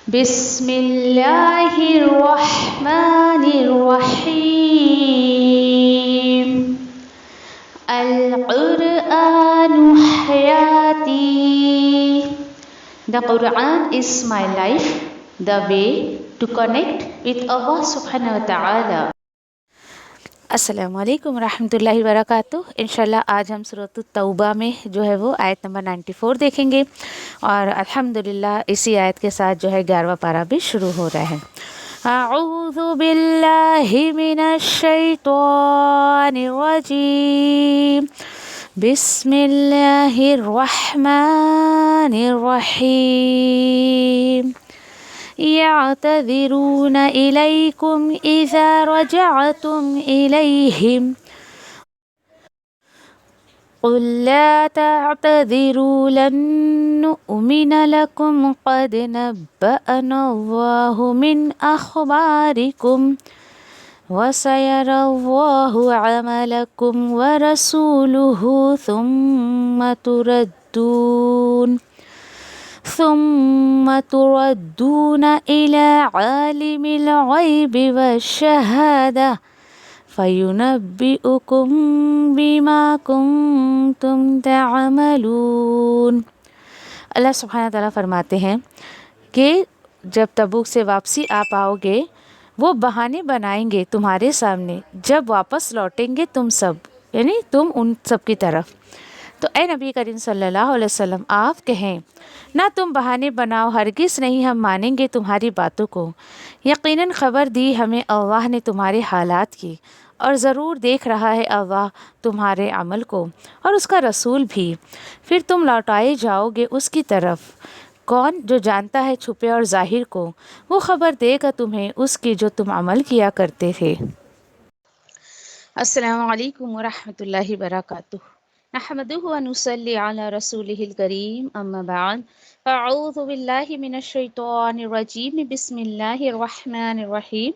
بسم اللہ الرحمن الرحیم القرآن حیاتی. The Quran is my life, the way to connect with Allah subhanahu wa ta'ala. السلام علیکم ورحمۃ اللہ وبرکاتہ. انشاءاللہ آج ہم سورۃ التوبہ میں جو ہے وہ آیت نمبر 94 دیکھیں گے، اور الحمدللہ اسی آیت کے ساتھ جو ہے 11واں پارہ بھی شروع ہو رہا ہے. اعوذ باللہ من الشیطان الرجیم، بسم اللہ الرحمن الرحیم. يعتذرون إليكم إذا رجعتم إليهم قل لا تعتذروا لن نؤمن لكم قد نبأنا الله من أخباركم وسيرى الله عملكم ورسوله ثم تردون إلى عالم الغيب والشهادة فينبئكم بما كنتم تعملون. اللہ سبحانہ تعالیٰ فرماتے ہیں کہ جب تبوک سے واپسی آپ آؤ گے، وہ بہانے بنائیں گے تمہارے سامنے جب واپس لوٹیں گے تم سب، یعنی تم ان سب کی طرف. تو اے نبی کریم صلی اللہ علیہ وسلم آپ کہیں، نہ تم بہانے بناؤ، ہرگز نہیں ہم مانیں گے تمہاری باتوں کو. یقیناً خبر دی ہمیں اللہ نے تمہارے حالات کی، اور ضرور دیکھ رہا ہے اللہ تمہارے عمل کو اور اس کا رسول بھی. پھر تم لوٹائے جاؤ گے اس کی طرف. کون جو جانتا ہے چھپے اور ظاہر کو، وہ خبر دے گا تمہیں اس کی جو تم عمل کیا کرتے تھے. السلام علیکم ورحمۃ اللہ وبرکاتہ. نحمدہ ونصلی علی رسولہ الکریم، اما بعد فاعوذ باللہ من الشیطان الرجیم، بسم اللہ الرحمن الرحیم.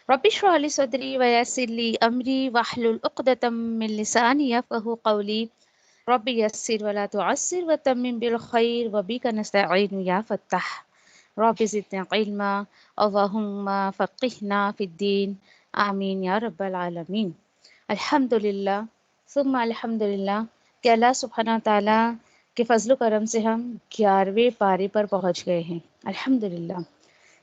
رب اشرح لی صدری ویسر لی امری واحلل عقدۃ من لسانی یفقہوا قولی. رب یسر ولا تعسر وتمم بالخیر وبک نستعین یا فتاح. رب زدنا علما اللہم فقہنا فی الدین، آمین یا رب العالمین. الحمدللہ ثم الحمدللہ کہ اللہ سبحانہ تعالیٰ کے فضل و کرم سے ہم 11ویں پارے پر پہنچ گئے ہیں. الحمدللہ.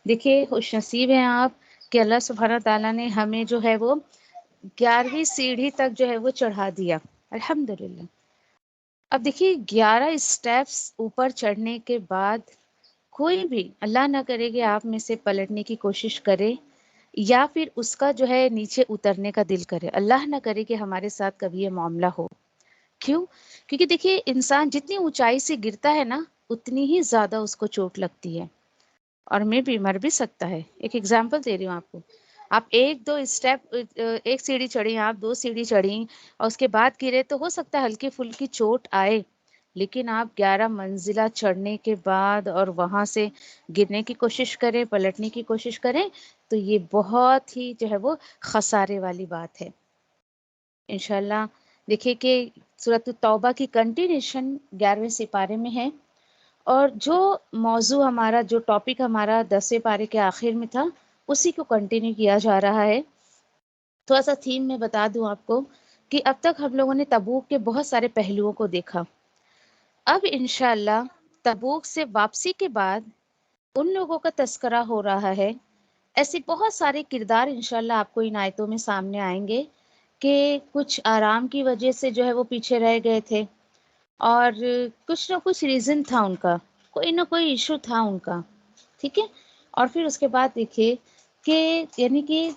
دیکھیے خوش نصیب ہیں آپ کہ اللہ سبحانہ تعالیٰ نے ہمیں جو ہے وہ 11ویں سیڑھی تک جو ہے وہ چڑھا دیا. الحمدللہ. اب دیکھیے 11 اسٹیپس اوپر چڑھنے کے بعد کوئی بھی اللہ نہ کرے کہ آپ میں سے پلٹنے کی کوشش کرے یا پھر اس کا جو ہے نیچے اترنے کا دل کرے. اللہ نہ کرے کہ ہمارے ساتھ کبھی یہ معاملہ ہو. کیوں؟ کیونکہ دیکھیے انسان جتنی اونچائی سے گرتا ہے نا، اتنی ہی زیادہ اس کو چوٹ لگتی ہے، اور میں بھی مر بھی سکتا ہے. ایک ایگزامپل دے رہی ہوں آپ کو. آپ ایک سیڑھی چڑھی، آپ 2 سیڑھی چڑھی اور اس کے بعد گرے تو ہو سکتا ہے ہلکی پھلکی چوٹ آئے، لیکن آپ 11 منزلہ چڑھنے کے بعد اور وہاں سے گرنے کی کوشش کریں، پلٹنے کی کوشش کریں، تو یہ بہت ہی جو ہے وہ خسارے والی بات ہے. انشاءاللہ دیکھیے کہ سورۃ التوبہ کی کنٹینیوشن 11ویں سپارے میں ہے، اور جو موضوع ہمارا، جو ٹاپک ہمارا 10ویں پارے کے آخر میں تھا، اسی کو کنٹینیو کیا جا رہا ہے. تھوڑا سا تھیم میں بتا دوں آپ کو کہ اب تک ہم لوگوں نے تبوک کے بہت سارے پہلوؤں کو دیکھا. اب انشاءاللہ تبوک سے واپسی کے بعد ان لوگوں کا تذکرہ ہو رہا ہے. ایسے بہت سارے کردار انشاءاللہ آپ کو ان آیتوں میں سامنے آئیں گے کہ کچھ آرام کی وجہ سے جو ہے وہ پیچھے رہ گئے تھے، اور کچھ نہ کچھ ریزن تھا ان کا، کوئی نہ کوئی ایشو تھا ان کا. ٹھیک ہے. اور پھر اس کے بعد دیکھیے کہ یعنی کہ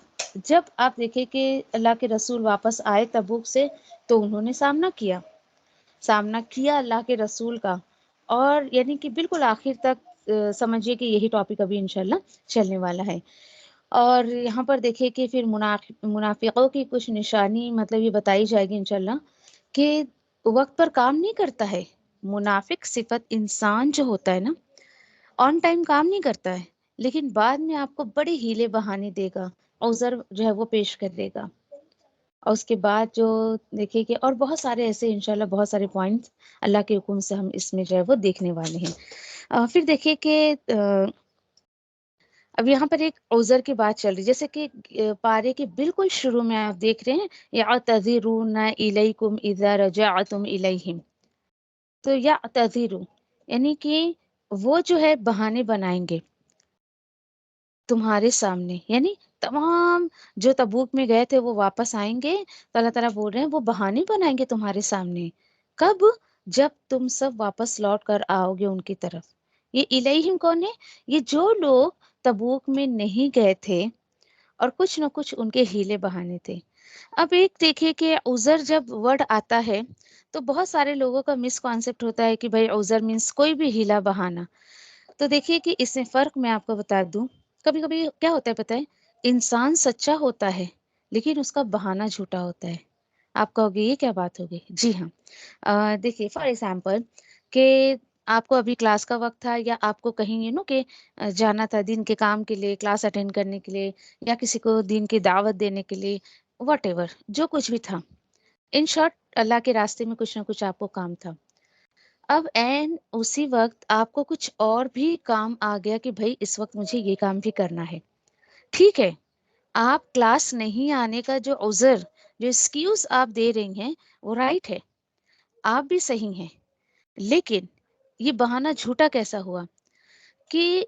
جب آپ دیکھیں کہ اللہ کے رسول واپس آئے تبوک سے، تو انہوں نے سامنا کیا اللہ کے رسول کا. اور یعنی کہ بالکل آخر تک سمجھیے کہ یہی ٹاپک ابھی انشاءاللہ چلنے والا ہے. اور یہاں پر دیکھیں کہ پھر منافقوں کی کچھ نشانی مطلب یہ بتائی جائے گی انشاءاللہ کہ وقت پر کام نہیں کرتا ہے. منافق صفت انسان جو ہوتا ہے نا، آن ٹائم کام نہیں کرتا ہے، لیکن بعد میں آپ کو بڑے ہیلے بہانے دے گا، عذر جو ہے وہ پیش کر دے گا. اور اس کے بعد جو دیکھیں کہ اور بہت سارے ایسے انشاءاللہ بہت سارے پوائنٹس اللہ کے حکم سے ہم اس میں جو ہے وہ دیکھنے والے ہیں. پھر دیکھیں کہ اب یہاں پر ایک عذر کی بات چل رہی، جیسے کہ پارے کے بالکل شروع میں آپ دیکھ رہے ہیں یعتذرون الیکم اذا رجعتم الیہم، تو یعتذروا یعنی کہ وہ جو ہے بہانے بنائیں گے تمہارے سامنے، یعنی تمام جو تبوک میں گئے تھے وہ واپس آئیں گے تو اللہ تعالیٰ بول رہے ہیں وہ بہانے بنائیں گے تمہارے سامنے، کب؟ جب تم سب واپس لوٹ کر آؤ گے ان کی طرف۔ یہ الیہم کون ہے؟ یہ جو لوگ تبوک میں نہیں گئے تھے اور کچھ نہ کچھ ان کے ہیلے بہانے تھے۔ اب ایک دیکھیے کہ عذر جب ورڈ آتا ہے تو بہت سارے لوگوں کا مس کانسیپٹ ہوتا ہے کہ بھائی عذر مینس کوئی بھی ہیلا بہانا۔ تو دیکھیے کہ اس میں فرق میں آپ کو بتا دوں، کبھی کبھی کیا ہوتا ہے پتہ ہے، انسان سچا ہوتا ہے لیکن اس کا بہانہ جھوٹا ہوتا ہے۔ آپ کہو گے یہ کیا بات ہوگی؟ جی ہاں، دیکھیے فار ایگزامپل کہ آپ کو ابھی کلاس کا وقت تھا یا آپ کو کہیں کہ جانا تھا دین کے کام کے لیے، کلاس اٹینڈ کرنے کے لیے یا کسی کو دین کی دعوت دینے کے لیے، واٹ ایور جو کچھ بھی تھا، ان شارٹ اللہ کے راستے میں کچھ نہ کچھ آپ کو کام تھا۔ اب این اسی وقت آپ کو کچھ اور بھی کام آ گیا کہ بھائی اس وقت مجھے یہ کام بھی کرنا ہے، ٹھیک ہے، آپ کلاس نہیں آنے کا جو عذر، جو ایکسکیوز آپ دے رہی ہیں وہ رائٹ ہے، آپ بھی صحیح ہیں، لیکن یہ بہانہ جھوٹا کیسا ہوا کہ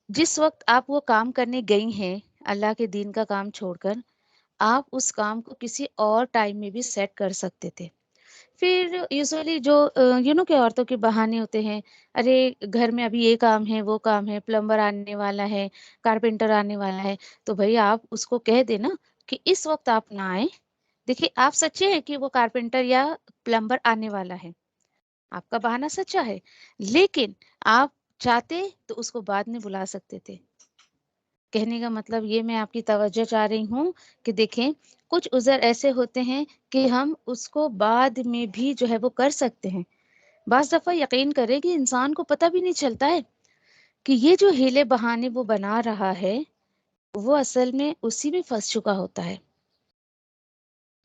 جس وقت آپ وہ کام کرنے گئی ہیں اللہ کے دین کا کام چھوڑ کر، آپ اس کام کو کسی اور ٹائم میں بھی سیٹ کر سکتے تھے۔ پھر یوزولی جو کہ عورتوں کے بہانے ہوتے ہیں، ارے گھر میں ابھی یہ کام ہے وہ کام ہے، پلمبر آنے والا ہے، کارپینٹر آنے والا ہے، تو بھائی آپ اس کو کہہ دینا کہ اس وقت آپ نہ آئیں۔ دیکھیے آپ سچے ہیں کہ وہ کارپینٹر یا پلمبر آنے والا ہے، آپ کا بہانہ سچا ہے، لیکن آپ چاہتے تو اس کو بعد میں بلا سکتے تھے۔ کہنے کا مطلب یہ میں آپ کی توجہ چاہ رہی ہوں کہ دیکھیں کچھ عذر ایسے ہوتے ہیں کہ ہم اس کو بعد میں بھی جو ہے وہ کر سکتے ہیں۔ بعض دفعہ یقین کرے کہ انسان کو پتہ بھی نہیں چلتا ہے کہ یہ جو ہیلے بہانے وہ بنا رہا ہے وہ اصل میں اسی میں پھنس چکا ہوتا ہے۔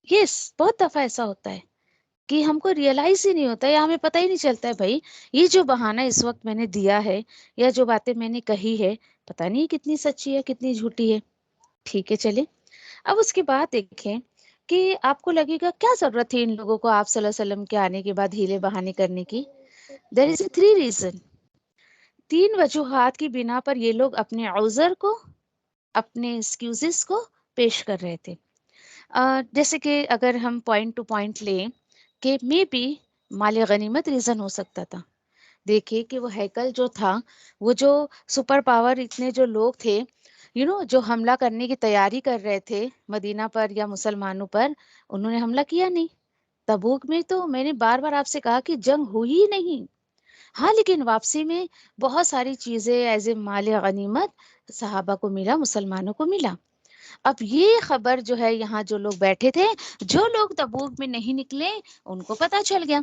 یس، بہت دفعہ ایسا ہوتا ہے کہ ہم کو ریئلائز ہی نہیں ہوتا ہے یا ہمیں پتہ ہی نہیں چلتا ہے بھائی یہ جو بہانہ اس وقت میں نے دیا ہے یا جو باتیں میں نے کہی ہے پتہ نہیں کتنی سچی ہے کتنی جھوٹی ہے۔ ٹھیک ہے، چلیں اب اس کے بعد دیکھیں کہ آپ کو لگے گا کیا ضرورت تھی ان لوگوں کو آپ صلی اللہ علیہ وسلم کے آنے کے بعد ہیلے بہانے کرنے کی۔ دیر از اے 3 ریزن، 3 وجوہات کی بنا پر یہ لوگ اپنے عذر کو، اپنے ایکسکیوزز کو پیش کر رہے تھے۔ جیسے کہ اگر ہم پوائنٹ ٹو پوائنٹ لیں کہ مے بی مال غنیمت ریزن ہو سکتا تھا۔ دیکھیے کہ وہ ہیکل جو تھا، وہ جو سپر پاور اتنے جو لوگ تھے جو حملہ کرنے کی تیاری کر رہے تھے مدینہ پر یا مسلمانوں پر، انہوں نے حملہ کیا نہیں۔ تبوک میں تو میں نے بار بار آپ سے کہا کہ جنگ ہوئی ہی نہیں، ہاں لیکن واپسی میں بہت ساری چیزیں ایز اے مال غنیمت صحابہ کو ملا، مسلمانوں کو ملا۔ اب یہ خبر جو ہے یہاں جو لوگ بیٹھے تھے، جو لوگ تبوک میں نہیں نکلے ان کو پتا چل گیا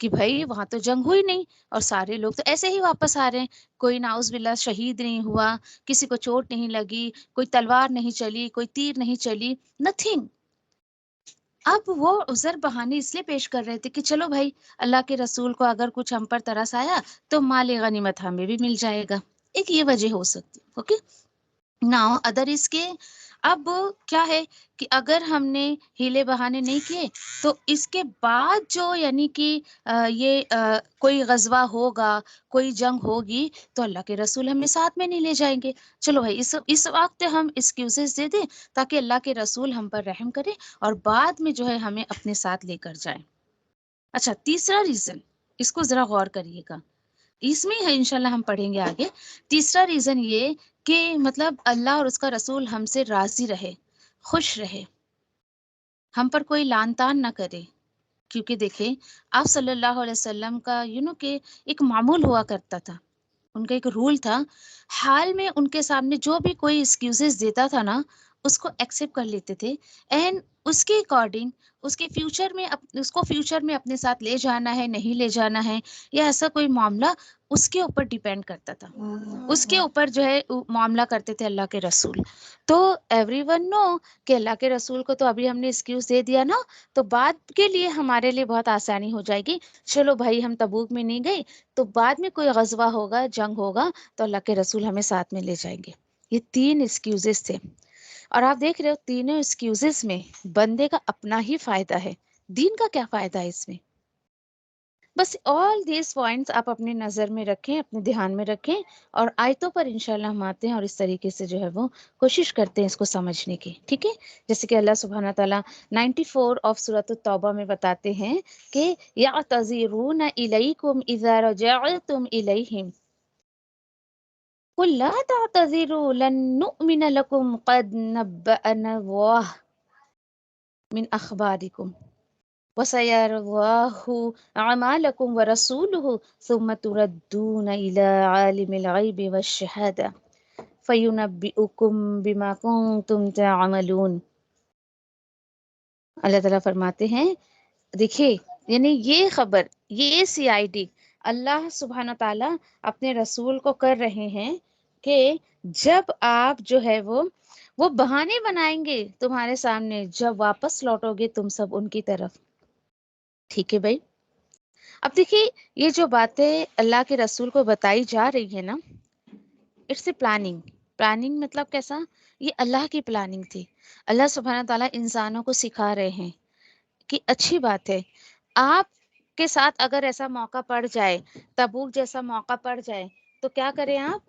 کہ بھائی وہاں تو جنگ ہوئی نہیں اور سارے لوگ تو ایسے ہی واپس آ رہے ہیں، کوئی نعوذ باللہ شہید نہیں ہوا، کسی کو چوٹ نہیں لگی، کوئی تلوار نہیں چلی، کوئی تیر نہیں چلی، نتھنگ۔ اب وہ عذر بہانے اس لیے پیش کر رہے تھے کہ چلو بھائی اللہ کے رسول کو اگر کچھ ہم پر ترس آیا تو مال غنیمت ہمیں بھی مل جائے گا، ایک یہ وجہ ہو سکتی۔ اوکے ناؤ ادر اس کے اب کیا ہے کہ اگر ہم نے ہیلے بہانے نہیں کیے تو اس کے بعد جو یعنی کہ یہ کوئی غزوہ ہوگا، کوئی جنگ ہوگی تو اللہ کے رسول ہمیں ساتھ میں نہیں لے جائیں گے۔ چلو بھائی اس وقت ہم ایکسکیوزز دے دیں تاکہ اللہ کے رسول ہم پر رحم کرے اور بعد میں جو ہے ہمیں اپنے ساتھ لے کر جائیں۔ اچھا تیسرا ریزن، اس کو ذرا غور کریے گا، اس میں ہے انشاءاللہ ہم پڑھیں گے آگے۔ تیسرا ریزن یہ کہ مطلب اللہ اور اس کا رسول ہم سے راضی رہے، خوش رہے، ہم پر کوئی لان تان نہ کرے۔ کیونکہ دیکھیں آپ صلی اللہ علیہ وسلم کا کہ ایک معمول ہوا کرتا تھا، ان کا ایک رول تھا، حال میں ان کے سامنے جو بھی کوئی ایکسکیوزز دیتا تھا نا اس کو ایکسیپٹ کر لیتے تھے، اینڈ اس کے اکارڈنگ اس کو فیوچر میں اپنے ساتھ لے جانا ہے نہیں لے جانا ہے یا ایسا کوئی معاملہ اس کے اوپر ڈیپینڈ کرتا تھا، اس کے اوپر جو ہے معاملہ کرتے تھے اللہ کے رسول۔ تو ایوری ون نو کہ اللہ کے رسول کو تو ابھی ہم نے ایکسکیوز دے دیا نا تو بعد کے لیے ہمارے لیے بہت آسانی ہو جائے گی، چلو بھائی ہم تبوک میں نہیں گئے تو بعد میں کوئی غزوہ ہوگا، جنگ ہوگا تو اللہ کے رسول ہمیں ساتھ میں لے جائیں گے۔ یہ 3 ایکسکیوزز تھے، اور آپ دیکھ رہے ہو تینوں ایکسکیوزز میں بندے کا اپنا ہی فائدہ ہے، دین کا کیا فائدہ ہے اس میں؟ بس آل دیز پوائنٹس آپ اپنی نظر میں رکھیں، اپنے دھیان میں رکھیں، اور آیتوں پر انشاءاللہ ہم آتے ہیں اور اس طریقے سے جو ہے وہ کوشش کرتے ہیں اس کو سمجھنے کی، ٹھیک ہے؟ جیسے کہ اللہ سبحانہ تعالیٰ 94 آف سورۃ التوبہ میں بتاتے ہیں کہ یعتذرون الیکم اذا رجعتم الیہم قل لا تعتذروا لن نؤمن لكم قد نبأنا الله من اخبارکم وَسَيَرَى اللَّهُ أَعْمَالَكُمْ وَرَسُولُهُ ثُمَّ تُرَدُّونَ إِلَىٰ عَالِمِ الْغَيْبِ وَالشَّهَادَةِ فَيُنَبِّئُكُم بِمَا كُنتُمْ تَعْمَلُونَ۔ اللہ تعالیٰ فرماتے ہیں، دیکھیے یعنی یہ خبر، یہ سی آئی ڈی اللہ سبحانہ تعالیٰ اپنے رسول کو کر رہے ہیں کہ جب آپ جو ہے وہ بہانے بنائیں گے تمہارے سامنے جب واپس لوٹو گے تم سب ان کی طرف، ٹھیک ہے بھائی؟ اب دیکھیے یہ جو باتیں اللہ کے رسول کو بتائی جا رہی ہے نا، اٹس اے پلاننگ مطلب کیسا؟ یہ اللہ کی پلاننگ تھی۔ اللہ سبحانہ تعالیٰ انسانوں کو سکھا رہے ہیں کہ اچھی بات ہے، آپ کے ساتھ اگر ایسا موقع پڑ جائے، تبوک جیسا موقع پڑ جائے، تو کیا کریں آپ؟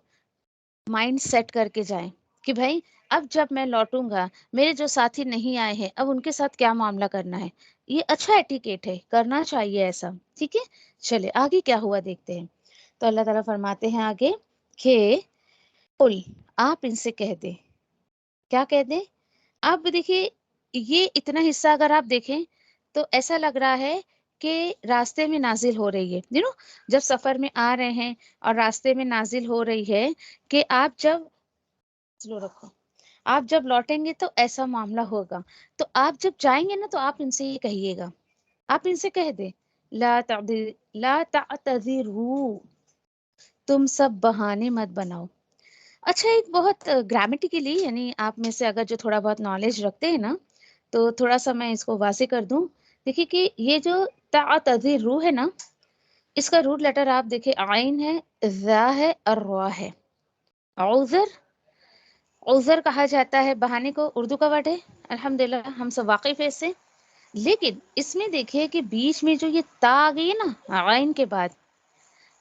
مائنڈ سیٹ کر کے جائیں کہ بھائی اب جب میں لوٹوں گا، میرے جو ساتھی نہیں آئے ہیں، اب ان کے ساتھ کیا معاملہ کرنا ہے۔ یہ اچھا ایٹیکیٹ ہے، کرنا چاہیے ایسا، ٹھیک ہے؟ چلے آگے کیا ہوا دیکھتے ہیں۔ تو اللہ تعالیٰ فرماتے ہیں آگے کہ قل، آپ ان سے کہہ دیں، کیا کہہ دیں؟ اب دیکھیے یہ اتنا حصہ اگر آپ دیکھیں تو ایسا لگ رہا ہے کہ راستے میں نازل ہو رہی ہے، جب سفر میں آ رہے ہیں اور راستے میں نازل ہو رہی ہے کہ آپ جب سلو رکھو، آپ جب لوٹیں گے تو ایسا معاملہ ہوگا، تو آپ جب جائیں گے نا تو آپ ان سے یہ کہیے گا، آپ ان سے کہہ دیں لا تعتذروا، تم سب بہانے مت بناؤ۔ اچھا ایک بہت گرامیٹیکلی یعنی آپ میں سے اگر جو تھوڑا بہت نالج رکھتے ہیں نا تو تھوڑا سا میں اس کو واضح کر دوں۔ دیکھیے کہ یہ جو تعتذروا ہے نا، اس کا روٹ لیٹر آپ دیکھیں عین ہے، ذا ہے اور را ہے۔ عذر کہا جاتا ہے بہانے کو، اردو کا ورڈ ہے، الحمدللہ ہم سب واقف ہیں اس سے، لیکن اس میں دیکھیے کہ بیچ میں جو یہ تا آ گئی ہے نا عین کے بعد،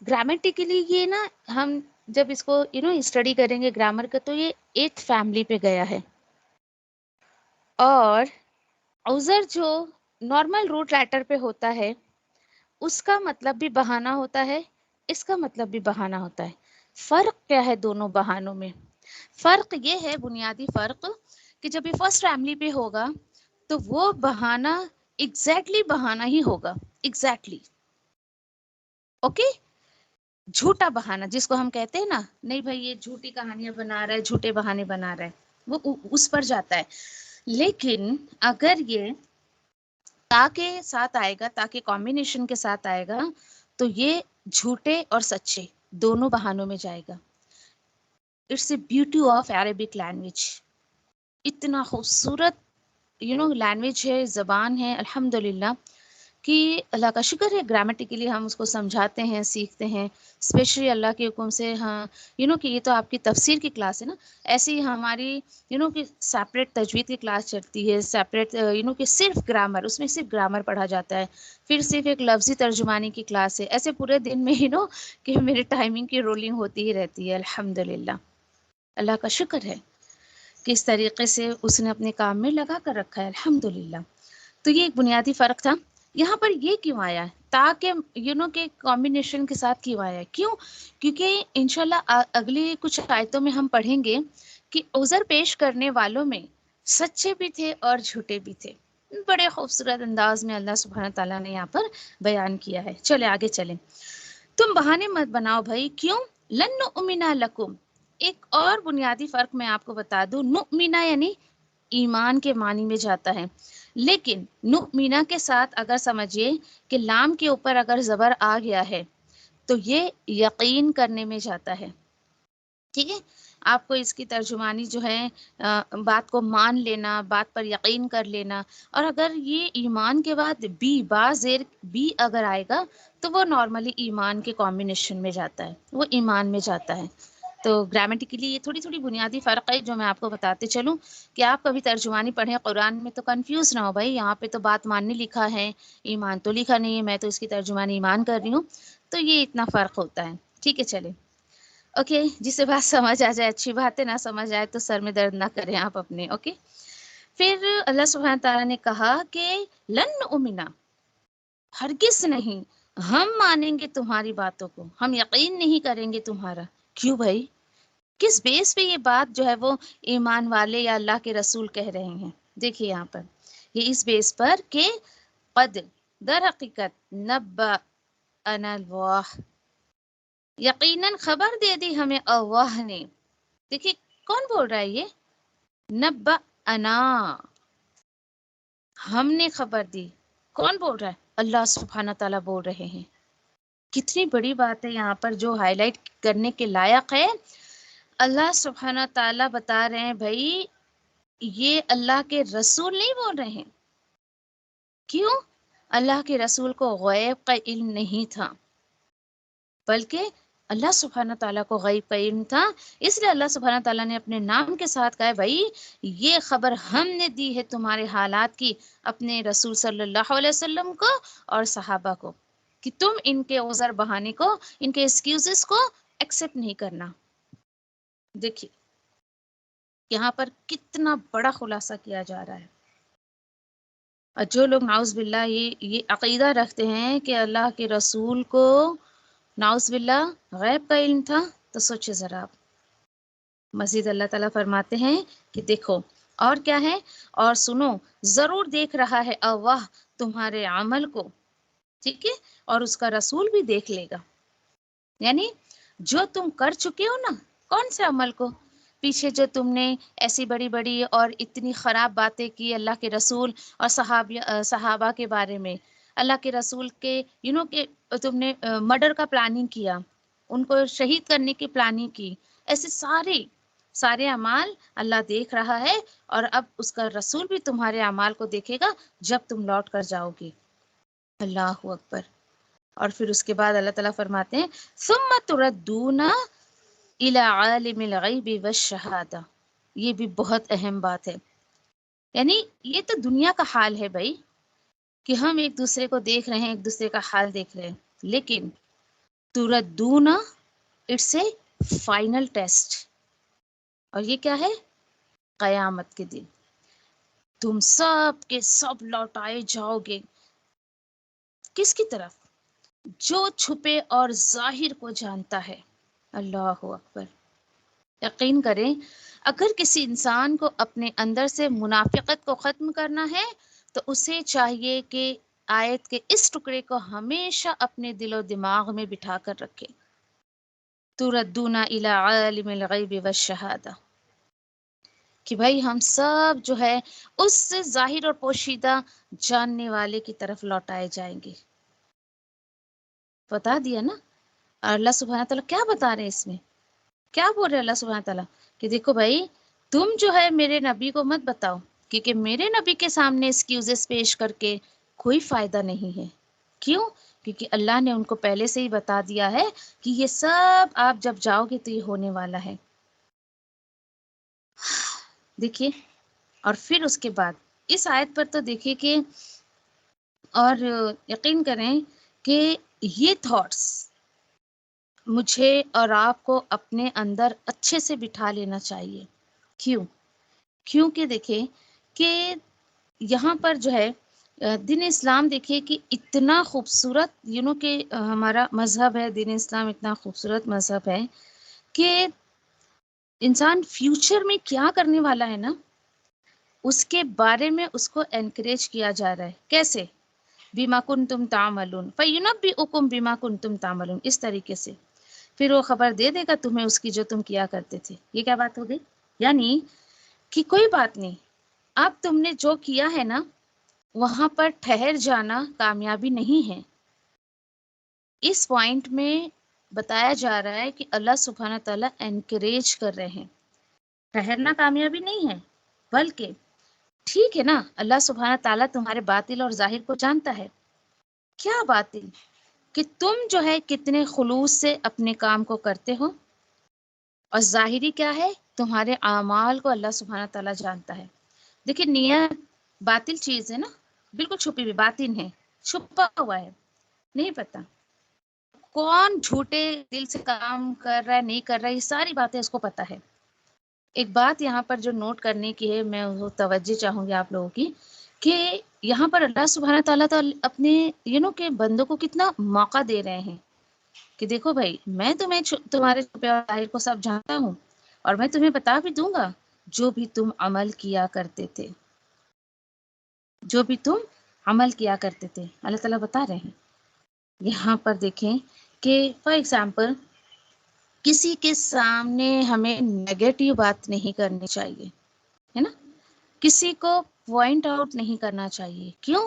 گرامیٹیکلی یہ نا ہم جب اس کو اسٹڈی کریں گے گرامر کا تو یہ ایک فیملی پہ گیا ہے، اور عذر جو نارمل روٹ لیٹر پہ ہوتا ہے اس کا مطلب بھی بہانہ ہوتا ہے، اس کا مطلب بھی بہانہ ہوتا ہے۔ فرق کیا ہے دونوں بہانوں میں؟ فرق یہ ہے، بنیادی فرق، کہ جب یہ فرسٹ فیملی پہ ہوگا تو وہ بہانہ ایگزیکٹلی بہانہ ہی ہوگا، ایگزیکٹلی اوکے۔ جھوٹا بہانہ جس کو ہم کہتے ہیں نا، نہیں بھائی یہ جھوٹی کہانیاں بنا رہا ہے، جھوٹے بہانے بنا رہا ہے، وہ اس پر جاتا ہے۔ لیکن اگر یہ تا کے ساتھ آئے گا، تا کے کمبینیشن کے ساتھ آئے گا، تو یہ جھوٹے اور سچے دونوں بہانوں میں جائے گا۔ It's a beauty of Arabic language, اتنا خوبصورت لینگویج ہے، زبان ہے، الحمدللہ کہ اللہ کا شکر ہے گرامیٹیکلی ہم اس کو سمجھاتے ہیں، سیکھتے ہیں، اسپیشلی اللہ کے حکم سے۔ ہاں کہ یہ تو آپ کی تفسیر کی کلاس ہے نا، ایسی ہی ہماری کہ سیپریٹ تجوید کی کلاس چلتی ہے، سیپریٹ کہ صرف گرامر، اس میں صرف گرامر پڑھا جاتا ہے، پھر صرف ایک لفظی ترجمانی کی کلاس ہے، ایسے پورے دن میں کہ میری ٹائمنگ کی رولنگ ہوتی ہی رہتی ہے، الحمدللہ اللہ کا شکر ہے کہ اس طریقے سے اس نے اپنے کام میں لگا کر رکھا ہے، الحمدللہ۔ تو یہ ایک بنیادی فرق تھا۔ یہاں پر یہ کیوں آیا ہے تاکہ کہ کمبینیشن کے ساتھ کیوں آیا ہے؟ کیوں؟ کیونکہ انشاءاللہ اگلی کچھ آیتوں میں ہم پڑھیں گے کہ عذر پیش کرنے والوں میں سچے بھی تھے اور جھوٹے بھی تھے۔ بڑے خوبصورت انداز میں اللہ سبحانہ تعالیٰ نے یہاں پر بیان کیا ہے۔ چلے آگے چلیں۔ تم بہانے مت بناؤ بھائی، کیوں؟ لن نؤمن لکم، ایک اور بنیادی فرق میں آپ کو بتا دوں، نؤمنہ یعنی ایمان کے معنی میں جاتا ہے، لیکن نؤمنہ کے ساتھ اگر سمجھیے کہ لام کے اوپر اگر زبر آ گیا ہے تو یہ یقین کرنے میں جاتا ہے، ٹھیک ہے؟ آپ کو اس کی ترجمانی جو ہے بات کو مان لینا، بات پر یقین کر لینا، اور اگر یہ ایمان کے بعد با زیر بی اگر آئے گا تو وہ نارملی ایمان کے کمبینیشن میں جاتا ہے، وہ ایمان میں جاتا ہے۔ تو گرامیٹیکلی یہ تھوڑی تھوڑی بنیادی فرق ہے جو میں آپ کو بتاتے چلوں کہ آپ کبھی ترجمانی پڑھیں قرآن میں تو کنفیوز نہ ہو بھائی، یہاں پہ تو بات ماننے لکھا ہے، ایمان تو لکھا نہیں ہے، میں تو اس کی ترجمانی ایمان کر رہی ہوں، تو یہ اتنا فرق ہوتا ہے. ٹھیک ہے چلیں، اوکے. جسے بات سمجھ آ جائے اچھی بات ہے، نہ سمجھ آئے تو سر میں درد نہ کریں آپ اپنے. اوکے. پھر اللہ سبحانہ تعالیٰ نے کہا کہ لن نؤمنا، ہرگز نہیں ہم مانیں گے تمہاری باتوں کو، ہم یقین نہیں کریں گے تمہارا. کیوں بھائی؟ کس بیس پہ یہ بات جو ہے وہ ایمان والے یا اللہ کے رسول کہہ رہے ہیں؟ دیکھیے یہاں پر یہ اس بیس پر کہ قد در حقیقت نبأ انا اللہ، یقیناً خبر دے دی ہمیں اللہ نے. دیکھیے کون بول رہا ہے یہ؟ نبأ انا، ہم نے خبر دی. کون بول رہا ہے؟ اللہ سبحانہ تعالیٰ بول رہے ہیں. کتنی بڑی بات ہے یہاں پر جو ہائی لائٹ کرنے کے لائق ہے. اللہ سبحانہ تعالیٰ بتا رہے ہیں بھائی یہ اللہ کے رسول نہیں بول رہے ہیں. کیوں؟ اللہ کے رسول کو غیب کا علم نہیں تھا، بلکہ اللہ سبحانہ تعالیٰ کو غیب کا علم تھا. اس لیے اللہ سبحانہ تعالیٰ نے اپنے نام کے ساتھ کہا بھائی یہ خبر ہم نے دی ہے تمہارے حالات کی اپنے رسول صلی اللہ علیہ وسلم کو اور صحابہ کو، کہ تم ان کے عذر بہانے کو، ان کے ایکسکیوزز کو ایکسیپٹ نہیں کرنا. دیکھیے یہاں پر کتنا بڑا خلاصہ کیا جا رہا ہے. اور جو لوگ نعوذ باللہ یہ عقیدہ رکھتے ہیں کہ اللہ کے رسول کو نعوذ باللہ غیب کا علم تھا، تو سوچے ذرا آپ. مزید اللہ تعالیٰ فرماتے ہیں کہ دیکھو اور کیا ہے، اور سنو ضرور دیکھ رہا ہے اللہ تمہارے عمل کو، ٹھیک ہے، اور اس کا رسول بھی دیکھ لے گا. یعنی جو تم کر چکے ہو نا، کون سے عمل کو، پیچھے جو تم نے ایسی بڑی بڑی اور اتنی خراب باتیں کی اللہ کے رسول اور صحابہ کے بارے میں، اللہ کے رسول کے کہ تم نے مرڈر کا پلاننگ کیا، ان کو شہید کرنے کی پلاننگ کی، ایسے سارے اعمال اللہ دیکھ رہا ہے، اور اب اس کا رسول بھی تمہارے اعمال کو دیکھے گا جب تم لوٹ کر جاؤ گے. اللہ اکبر. اور پھر اس کے بعد اللہ تعالیٰ فرماتے ہیں ثم تردون الی عالم الغیب والشہادہ. یہ بھی بہت اہم بات ہے. یعنی یہ تو دنیا کا حال ہے بھائی کہ ہم ایک دوسرے کو دیکھ رہے ہیں، ایک دوسرے کا حال دیکھ رہے ہیں، لیکن تردون اٹس اے فائنل ٹیسٹ. اور یہ کیا ہے؟ قیامت کے دن تم سب کے سب لوٹائے جاؤ گے. کس کی طرف؟ جو چھپے اور ظاہر کو جانتا ہے. اللہ اکبر. یقین کریں اگر کسی انسان کو اپنے اندر سے منافقت کو ختم کرنا ہے تو اسے چاہیے کہ آیت کے اس ٹکڑے کو ہمیشہ اپنے دل و دماغ میں بٹھا کر رکھے. تردون الی عالم الغیب والشہادہ، کہ بھائی ہم سب جو ہے اس سے ظاہر اور پوشیدہ جاننے والے کی طرف لوٹائے جائیں گے. بتا دیا نا. اور اللہ سبحانہ تعالیٰ کیا بتا رہے ہیں اس میں؟ کیا بول رہے اللہ سبحانہ تعالیٰ کہ دیکھو بھائی تم جو ہے میرے نبی کو مت بتاؤ، کیونکہ میرے نبی کے سامنے ایکسکیوزز پیش کر کے کوئی فائدہ نہیں ہے. کیوں؟ کیونکہ اللہ نے ان کو پہلے سے ہی بتا دیا ہے کہ یہ سب آپ جب جاؤ گے تو یہ ہونے والا ہے. دیکھیے اور پھر اس کے بعد اس آیت پر تو دیکھیے کہ اور یقین کریں کہ یہ تھاٹس مجھے اور آپ کو اپنے اندر اچھے سے بٹھا لینا چاہیے. کیوں؟ کیونکہ دیکھیں کہ یہاں پر جو ہے دین اسلام دیکھیے کہ اتنا خوبصورت کہ ہمارا مذہب ہے، دین اسلام اتنا خوبصورت مذہب ہے کہ انسان فیوچر میں کیا کرنے والا ہے نا اس کے بارے میں اس کو انکریج کیا جا رہا ہے. کیسے؟ بما کنتم تعملون فینبئکم بما کنتم تعملون. اس طریقے سے پھر وہ خبر دے دے گا تمہیں اس کی جو تم کیا کرتے تھے. یہ کیا بات ہو گئی؟ یعنی کہ کوئی بات نہیں، اب تم نے جو کیا ہے نا وہاں پر ٹھہر جانا کامیابی نہیں ہے. اس پوائنٹ میں بتایا جا رہا ہے کہ اللہ سبحانہ تعالیٰ انکریج کر رہے ہیں. ٹھہرنا کامیابی نہیں ہے، بلکہ ٹھیک ہے نا اللہ سبحانہ تعالیٰ تمہارے باطل اور ظاہر کو جانتا ہے. کیا باطل؟ کہ تم جو ہے کتنے خلوص سے اپنے کام کو کرتے ہو، اور ظاہری کیا ہے؟ تمہارے اعمال کو اللہ سبحانہ تعالیٰ جانتا ہے. دیکھیں نیت باطل چیز ہے نا، بالکل چھپی ہوئی باطن ہے، چھپا ہوا ہے، نہیں پتا کون جھوٹے دل سے کام کر رہا ہے نہیں کر رہا ہے، یہ ساری باتیں اس کو پتا ہے. ایک بات یہاں پر جو نوٹ کرنے کی ہے، میں وہ توجہ چاہوں گی آپ لوگوں کی، کہ یہاں پر اللہ سبحانہ تعالیٰ اپنے کہ بندوں کو کتنا موقع دے رہے ہیں کہ دیکھو بھائی میں تمہیں تمہارے چھپے اور ظاہر کو سب جانتا ہوں، اور میں تمہیں بتا بھی دوں گا جو بھی تم عمل کیا کرتے تھے، جو بھی تم عمل کیا کرتے تھے اللہ تعالیٰ بتا رہے ہیں. یہاں پر دیکھیں کہ فار ایگزامپل کسی کے سامنے ہمیں نیگیٹو بات نہیں کرنی چاہیے، ہے نا، کسی کو پوائنٹ آؤٹ نہیں کرنا چاہیے. کیوں؟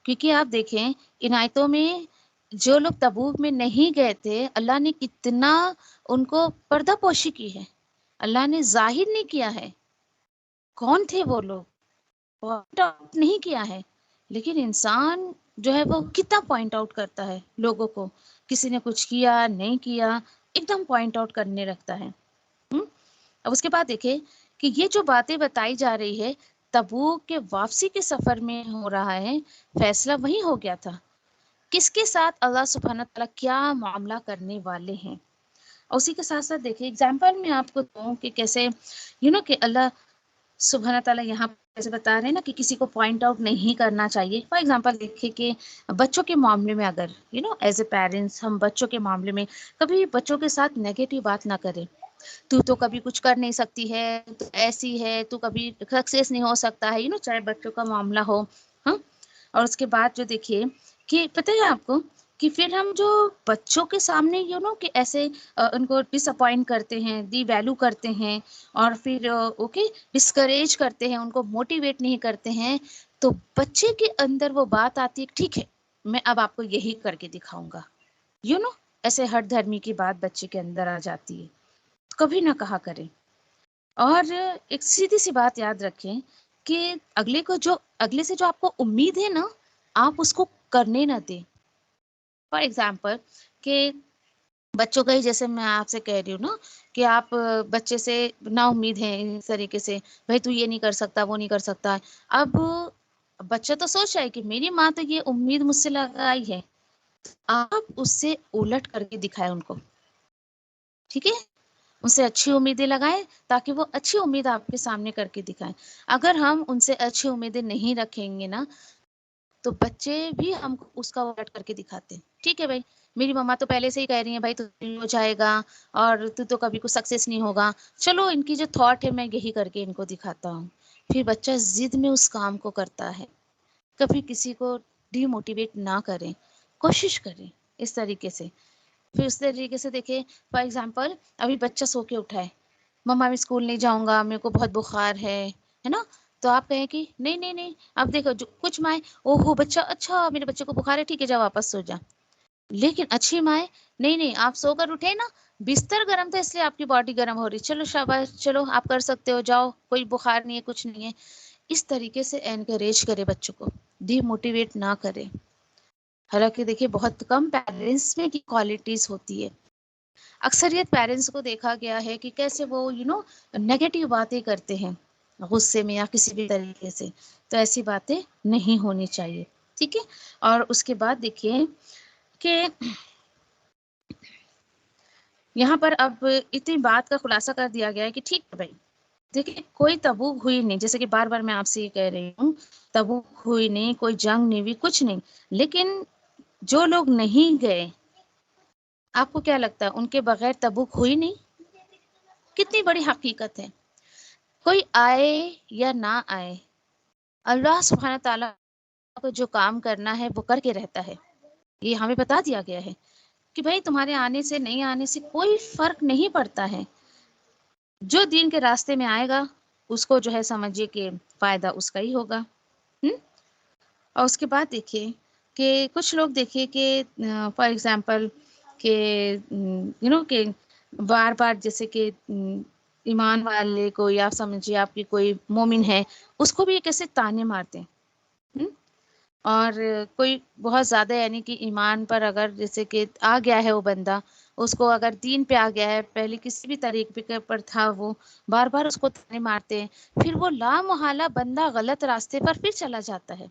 کیونکہ آپ دیکھیں ان آیتوں میں جو لوگ تبوک میں نہیں گئے تھے اللہ نے کتنا ان کو پردہ پوشی کی ہے، اللہ نے ظاہر نہیں کیا ہے کون تھے وہ لوگ، پوائنٹ آؤٹ نہیں کیا ہے. لیکن انسان جو ہے وہ کتنا پوائنٹ آؤٹ کرتا ہے لوگوں کو، کسی نے کچھ کیا نہیں کیا ایک دم پوائنٹ آؤٹ کرنے رکھتا ہے. اب اس کے بعد دیکھیں کہ یہ جو باتیں بتائی جا رہی ہے تبوک کے واپسی کے سفر میں ہو رہا ہے، فیصلہ وہی ہو گیا تھا کس کے ساتھ اللہ سبحانہ تعالیٰ کیا معاملہ کرنے والے ہیں. اور اسی کے ساتھ ساتھ دیکھیں اگزامپل میں آپ کو دوں کہ کیسے کہ اللہ سبحانہ تعالیٰ یہاں جیسے بتا رہے ہیں نا کہ کسی کو پوائنٹ آؤٹ نہیں کرنا چاہیے. فار ایگزامپل دیکھیں کہ بچوں کے معاملے میں اگر ایز اے پیرنٹس ہم بچوں کے معاملے میں کبھی بچوں کے ساتھ نیگیٹو بات نہ کریں. تو کبھی کچھ کر نہیں سکتی ہے، تو ایسی ہے، تو کبھی سکسیس نہیں ہو سکتا ہے، چاہے بچوں کا معاملہ ہو. ہاں، اور اس کے بعد جو دیکھیے کہ پتہ ہے آپ کو کہ پھر ہم جو بچوں کے سامنے کہ ایسے ان کو ڈس اپوائنٹ کرتے ہیں، دی ویلو کرتے ہیں، اور پھر ڈسکریج کرتے ہیں، ان کو موٹیویٹ نہیں کرتے ہیں، تو بچے کے اندر وہ بات آتی ہے ٹھیک ہے میں اب آپ کو یہی کر کے دکھاؤں گا. ایسے ہر دھرمی کی بات بچے کے اندر آ جاتی ہے. کبھی نہ کہا کریں. اور ایک سیدھی سی بات یاد رکھیں کہ اگلے سے جو آپ کو امید ہے نا آپ اس کو کرنے نہ دیں. فار ایگزامپل کہ بچوں کا ہی جیسے میں آپ سے کہہ رہی ہوں نا کہ آپ بچے سے نا امید ہیں اس طریقے سے، بھائی تو یہ نہیں کر سکتا وہ نہیں کر سکتا. اب بچہ تو سوچ رہا ہے کہ میری ماں تو یہ امید مجھ سے لگائی ہے، آپ اس سے الٹ کر کے دکھائیں ان کو. ٹھیک ہے، ان سے اچھی امیدیں لگائیں تاکہ وہ اچھی امید آپ کے سامنے کر کے دکھائیں. اگر ہم ان سے اچھی امیدیں نہیں رکھیں گے نا تو بچے بھی ہم اس کا الٹ کر کے دکھاتے ہیں. ٹھیک ہے بھائی میری مما تو پہلے سے ہی کہہ رہی ہیں بھائی تو نہیں ہو جائے گا اور تو کبھی کچھ سکسیس نہیں ہوگا، چلو ان کی جو تھاٹ ہے میں یہی کر کے ان کو دکھاتا ہوں. پھر بچہ ضد میں اس کام کو کرتا ہے. کبھی کسی کو ڈی موٹیویٹ نہ کریں، کوشش کریں اس طریقے سے. پھر اس طریقے سے دیکھیں فار ایگزامپل ابھی بچہ سو کے اٹھا ہے، مما میں اسکول نہیں جاؤں گا میرے کو بہت بخار ہے نا، تو آپ کہیں کہ نہیں نہیں نہیں. اب دیکھو کچھ مائیں او ہو بچہ اچھا میرے بچے کو بخار ہے ٹھیک ہے جا واپس سو جا. لیکن اچھی مائیں نہیں نہیں آپ سو کر اٹھے نا، بستر گرم تھا اس لیے آپ کی باڈی گرم ہو رہی، چلو شاباش چلو آپ کر سکتے ہو جاؤ کوئی بخار نہیں ہے کچھ نہیں ہے. اس طریقے سے انکریج کرے بچوں کو، ڈی موٹیویٹ نہ کرے. حالانکہ دیکھیے بہت کم پیرنٹس میں کی کوالٹیز ہوتی ہے. اکثریت پیرنٹس کو دیکھا گیا ہے کہ کیسے وہ نیگیٹو باتیں کرتے ہیں غصے میں یا کسی بھی طریقے سے. تو ایسی باتیں نہیں ہونی چاہیے. ٹھیک ہے، اور اس کے بعد دیکھیے کہ یہاں پر اب اتنی بات کا خلاصہ کر دیا گیا ہے کہ ٹھیک ہے بھائی دیکھیں کوئی تبوک ہوئی نہیں، جیسے کہ بار بار میں آپ سے یہ کہہ رہی ہوں تبوک ہوئی نہیں، کوئی جنگ نہیں ہوئی، کچھ نہیں. لیکن جو لوگ نہیں گئے آپ کو کیا لگتا ہے ان کے بغیر تبوک ہوئی نہیں؟ کتنی بڑی حقیقت ہے. کوئی آئے یا نہ آئے اللہ سبحانہ تعالیٰ کو جو کام کرنا ہے وہ کر کے رہتا ہے. یہ ہمیں بتا دیا گیا ہے کہ بھائی تمہارے آنے سے نہیں آنے سے کوئی فرق نہیں پڑتا ہے. جو دین کے راستے میں آئے گا اس کو جو ہے سمجھیے کہ فائدہ اس کا ہی ہوگا. اور اس کے بعد دیکھیے کہ کچھ لوگ دیکھیے کہ فار ایگزامپل کہ کہ بار بار جیسے کہ ایمان والے کو یا سمجھیے آپ کی کوئی مومن ہے اس کو بھی کیسے تانے مارتے ہیں. اور کوئی بہت زیادہ یعنی کہ ایمان پر اگر جیسے کہ آ گیا ہے وہ بندہ اس کو اگر دین پہ آ گیا ہے، پہلے کسی بھی طریقے پر تھا، وہ بار بار اس کو تانے مارتے ہیں، پھر وہ لا محالہ بندہ غلط راستے پر پھر چلا جاتا ہے۔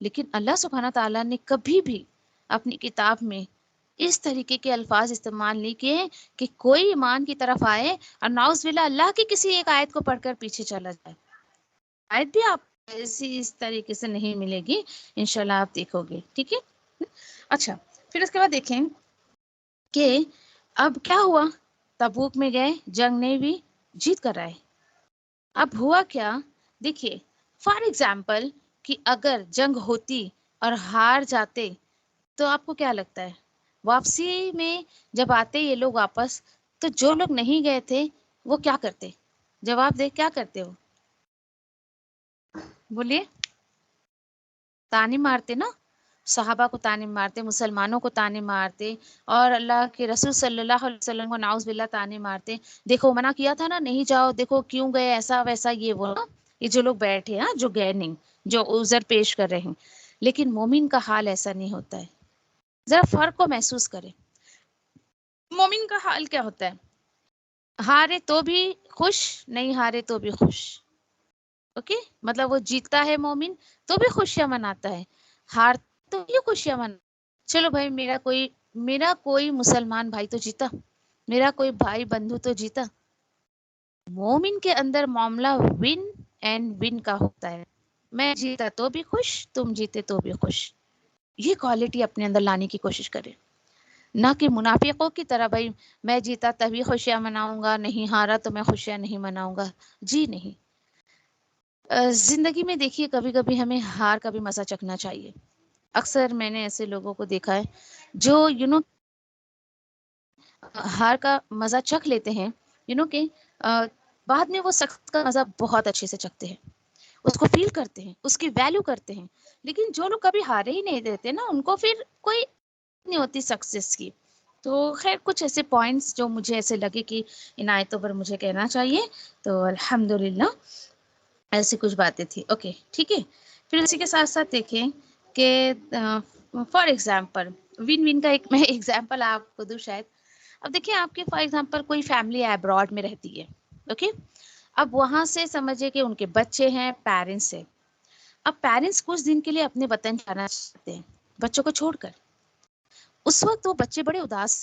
لیکن اللہ سبحانہ تعالیٰ نے کبھی بھی اپنی کتاب میں اس طریقے کے الفاظ استعمال نہیں کیے کہ کوئی ایمان کی طرف آئے اور نعوذ باللہ اللہ کی کسی ایک آیت کو پڑھ کر پیچھے چلا جائے۔ آیت بھی آپ ایسی اس طریقے سے نہیں ملے گی، انشاءاللہ آپ دیکھو گے، ٹھیک ہے۔ اچھا، پھر اس کے بعد دیکھیں کہ اب کیا ہوا، تبوک میں گئے، جنگ نہیں ہوئی، جیت کر آئے۔ اب ہوا کیا، دیکھیے فار ایگزامپل کہ اگر جنگ ہوتی اور ہار جاتے تو آپ کو کیا لگتا ہے، واپسی میں جب آتے یہ لوگ واپس، تو جو لوگ نہیں گئے تھے وہ کیا کرتے؟ جواب دے، کیا کرتے ہو؟ بولیے۔ تانے مارتے نا، صحابہ کو تانے مارتے، مسلمانوں کو تانے مارتے، اور اللہ کے رسول صلی اللہ علیہ وسلم کو نعوذ باللہ تانے مارتے، دیکھو منع کیا تھا نا، نہیں جاؤ، دیکھو کیوں گئے، ایسا ویسا، یہ وہ نا۔ یہ جو لوگ بیٹھے ہیں، جو گئے نہیں، جو عذر پیش کر رہے ہیں، لیکن مومن کا حال ایسا نہیں ہوتا ہے۔ ذرا فرق کو محسوس کریں، مومن کا حال کیا ہوتا ہے؟ ہارے تو بھی خوش، نہیں ہارے تو بھی خوش، اوکے، مطلب وہ جیتتا ہے مومن تو بھی خوشیاں مناتا ہے، ہار تو بھی خوشیاں منا، چلو بھائی میرا کوئی مسلمان بھائی تو جیتا، میرا کوئی بھائی بندھو تو جیتا۔ مومن کے اندر معاملہ ون اینڈ ون کا ہوتا ہے، میں جیتا تو بھی خوش، تم جیتے تو بھی خوش۔ یہ کوالٹی اپنے اندر لانے کی کوشش کرے، نہ کہ منافقوں کی طرح بھائی میں جیتا تبھی خوشیاں مناؤں گا، نہیں ہارا تو میں خوشیاں نہیں مناؤں گا، جی نہیں۔ زندگی میں دیکھیے کبھی کبھی ہمیں ہار کا بھی مزہ چکھنا چاہیے۔ اکثر میں نے ایسے لوگوں کو دیکھا ہے جو ہار کا مزہ چکھ لیتے ہیں، کہ بعد میں وہ سخت کا مزہ بہت اچھے سے چکھتے ہیں، اس کو فیل کرتے ہیں، اس کی ویلیو کرتے ہیں۔ لیکن جو لوگ کبھی ہارے ہی نہیں دیتے نا، ان کو پھر کوئی نہیں ہوتی سکسیس کی۔ تو خیر کچھ ایسے پوائنٹس جو مجھے ایسے لگے کہ ان آیتوں پر مجھے کہنا چاہیے، تو الحمدللہ ایسی کچھ باتیں تھی، اوکے ٹھیک ہے۔ پھر اسی کے ساتھ ساتھ دیکھیں کہ فار ایگزامپل ون ون کا ایک میں ایگزامپل آپ کو دوں شاید۔ اب دیکھیں آپ کے فار ایگزامپل کوئی فیملی ابراڈ میں رہتی ہے، اوکے، اب وہاں سے سمجھے کہ ان کے بچے ہیں، پیرنٹس ہیں، اب پیرنٹس کچھ دن کے لیے اپنے وطن جانا چاہتے ہیں بچوں کو چھوڑ کر۔ اس وقت وہ بچے بڑے اداس،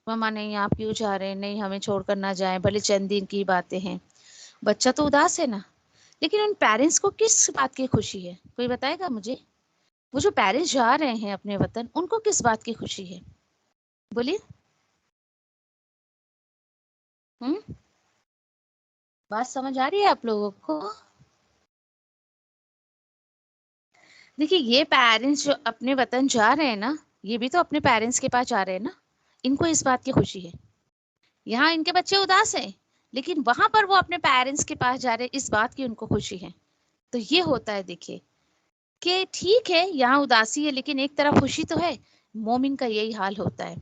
ماما نہیں آپ کیوں جا رہے ہیں، نہیں ہمیں چھوڑ کر نہ جائیں، بھلے چند دن کی باتیں ہیں۔ بچہ تو اداس ہے نا، لیکن ان پیرنٹس کو کس بات کی خوشی ہے؟ کوئی بتائے گا مجھے؟ وہ جو پیرنٹس جا رہے ہیں اپنے وطن، ان کو کس بات کی خوشی ہے؟ بولیے۔ بات سمجھ آ رہی ہے آپ لوگوں کو؟ دیکھیے یہ پیرنٹس جو اپنے وطن جا رہے ہیں نا، یہ بھی تو اپنے پیرنٹس کے پاس جا رہے ہیں نا، ان کو اس بات کی خوشی ہے۔ یہاں ان کے بچے اداس ہیں، لیکن وہاں پر وہ اپنے پیرنٹس کے پاس جا رہے ہیں، اس بات کی ان کو خوشی ہے۔ تو یہ ہوتا ہے دیکھیے کہ ٹھیک ہے یہاں اداسی ہے، لیکن ایک طرف خوشی تو ہے۔ مومن کا یہی حال ہوتا ہے،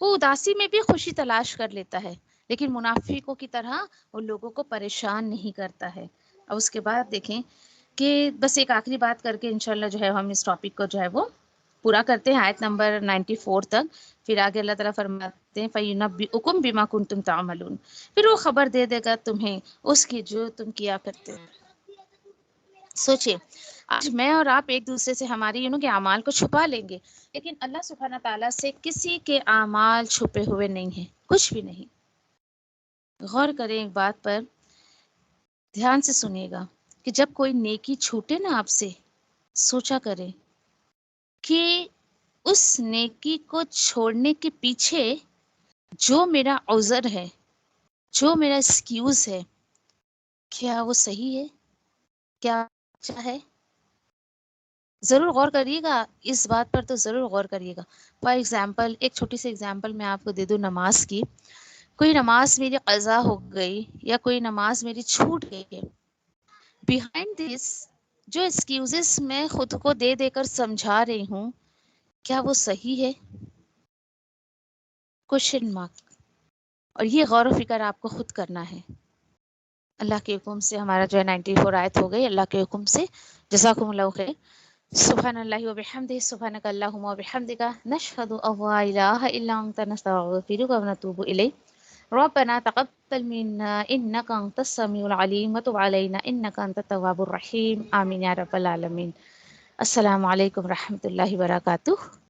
وہ اداسی میں بھی خوشی تلاش کر لیتا ہے، لیکن منافقوں کی طرح وہ لوگوں کو پریشان نہیں کرتا ہے۔ اور اس کے بعد دیکھیں کہ بس ایک آخری بات کر کے انشاءاللہ جو ہے ہم اس ٹاپک کو جو ہے وہ پورا کرتے ہیں، آیت نمبر 94 تک۔ پھر آگے اللہ تعالیٰ فرماتے ہیں فَيُنَبِّئُكُم بِمَا كُنتُمْ تَعْمَلُونَ، پھر وہ خبر دے دے گا تمہیں اس کی جو تم کیا کرتے ہو۔ سوچئے آج میں اور آپ ایک دوسرے سے ہماری کے اعمال کو چھپا لیں گے، لیکن اللہ سبحانہ تعالیٰ سے کسی کے اعمال چھپے ہوئے نہیں ہیں، کچھ بھی نہیں۔ غور کریں ایک بات پر، دھیان سے سنیے گا کہ جب کوئی نیکی چھوٹے نا آپ سے، سوچا کریں کہ اس نیکی کو چھوڑنے کے پیچھے جو میرا عذر ہے، جو میرا ایکسکیوز ہے، کیا وہ صحیح ہے، کیا اچھا ہے؟ ضرور غور کریے گا اس بات پر، تو ضرور غور کریے گا۔ فار ایگزامپل ایک چھوٹی سی ایگزامپل میں آپ کو دے دوں نماز کی۔ کوئی نماز میری قضا ہو گئی یا کوئی نماز میری چھوٹ گئی ہے، بیہائنڈ دس جو ایکسکیوزز میں خود کو دے دے کر سمجھا رہی ہوں، کیا وہ صحیح ہے؟ Question mark. اور یہ غور و فکر آپ کو خود کرنا ہے۔ اللہ کے حکم سے ہمارا جو ہے 94 آیت ہو گئی، اللہ کے حکم سے، جزاکم اللہ خیر۔ سبحان اللہ و بحمدہ، سبحانک اللہم و بحمدک، نشہد ان لا الہ الا انت، نستغفرک و نتوب الیک، ربنا تقبل منا انک انت السمیع العلیم وتب علینا انک انت التواب الرحیم، آمین یا رب العالمین۔ السلام علیکم ورحمۃ اللہ وبرکاتہ۔